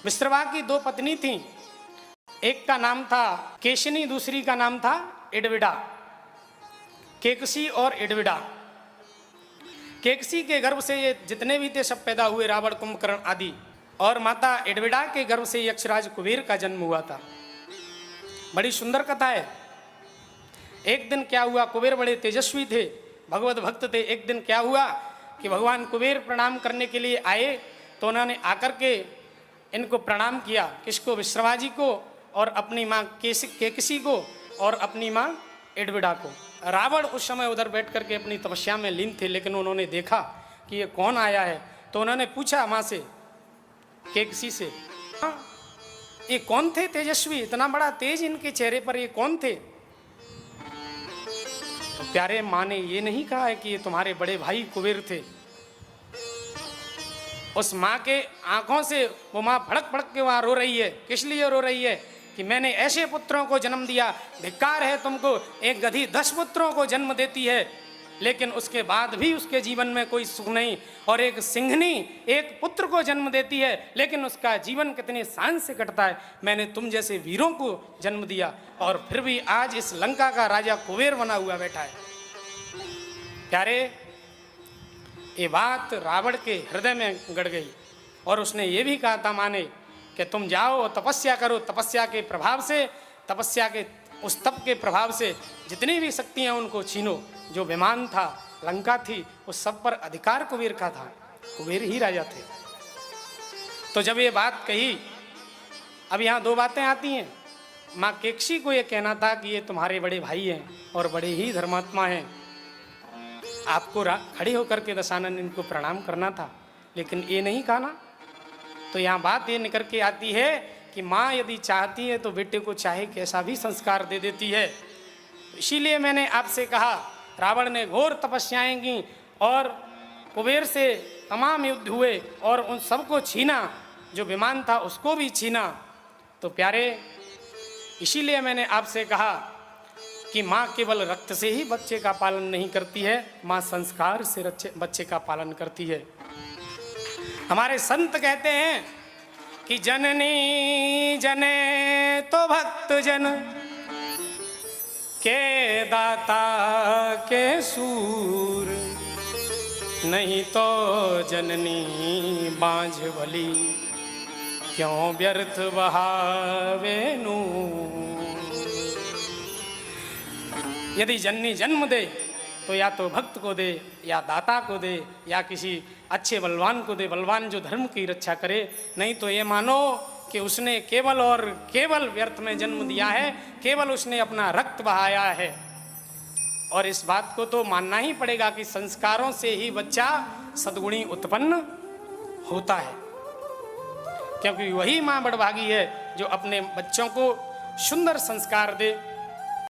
विश्रवा की दो पत्नी थी, एक का नाम था केशिनी, दूसरी का नाम था इडविडा। केकसी और इडविडा। केकसी के गर्भ से ये जितने भी थे सब पैदा हुए, रावण, कुंभकर्ण आदि। और माता इडविडा के गर्भ से यक्षराज कुबेर का जन्म हुआ था। बड़ी सुंदर कथा है। एक दिन क्या हुआ, कुबेर बड़े तेजस्वी थे, भगवत भक्त थे। एक दिन क्या हुआ कि भगवान कुबेर प्रणाम करने के लिए आए, तो उन्होंने आकर के इनको प्रणाम किया। किसको? विश्रवा जी को, और अपनी माँ केकसी को, और अपनी माँ इडविडा को। रावण उस समय उधर बैठ करके अपनी तपस्या में लीन थे, लेकिन उन्होंने देखा कि ये कौन आया है, तो उन्होंने पूछा माँ से, केकसी से, ये कौन थे तेजस्वी, इतना बड़ा तेज इनके चेहरे पर, ये कौन थे? तो प्यारे माँ ने ये नहीं कहा है कि ये तुम्हारे बड़े भाई कुबेर थे। उस माँ के आंखों से वो माँ भड़क भड़क के वहां रो रही है। किस लिए रो रही है? कि मैंने ऐसे पुत्रों को जन्म दिया, धिक्कार है तुमको। एक गधी 10 पुत्रों को जन्म देती है, लेकिन उसके बाद भी उसके जीवन में कोई सुख नहीं। और एक सिंहनी एक पुत्र को जन्म देती है, लेकिन उसका जीवन कितने शान से कटता है। मैंने तुम जैसे वीरों को जन्म दिया, और फिर भी आज इस लंका का राजा कुबेर बना हुआ बैठा है। प्यारे, ये बात रावण के हृदय में गड़ गई, और उसने ये भी कहा था माने कि तुम जाओ तपस्या करो। तपस्या के प्रभाव से, तपस्या के उस तप के प्रभाव से जितनी भी शक्तियाँ उनको छीनो। जो विमान था, लंका थी, उस सब पर अधिकार कुबेर का था। कुबेर ही राजा थे। तो जब ये बात कही, अब यहाँ 2 बातें आती हैं। माँ केकसी को ये कहना था कि ये तुम्हारे बड़े भाई हैं और बड़े ही धर्मात्मा हैं, आपको खड़े होकर के दशानन इनको प्रणाम करना था, लेकिन ये नहीं कहा ना। तो यहाँ बात ये निकल के आती है कि माँ यदि चाहती है तो बेटे को चाहे कैसा भी संस्कार दे देती है। इसीलिए मैंने आपसे कहा, रावण ने घोर तपस्याएं की और कुबेर से तमाम युद्ध हुए और उन सबको छीना, जो विमान था उसको भी छीना। तो प्यारे, इसीलिए मैंने आपसे कहा कि माँ केवल रक्त से ही बच्चे का पालन नहीं करती है, माँ संस्कार से बच्चे का पालन करती है। हमारे संत कहते हैं कि जननी जने तो भक्त जन के दाता के सूर, नहीं तो जननी बांझ भली क्यों व्यर्थ बहावे नूर। यदि जननी जन्म दे तो या तो भक्त को दे, या दाता को दे, या किसी अच्छे बलवान को दे, बलवान जो धर्म की रक्षा करे। नहीं तो ये मानो कि उसने केवल और केवल व्यर्थ में जन्म दिया है, केवल उसने अपना रक्त बहाया है। और इस बात को तो मानना ही पड़ेगा कि संस्कारों से ही बच्चा सद्गुणी उत्पन्न होता है, क्योंकि वही माँ बड़भागी है जो अपने बच्चों को सुंदर संस्कार दे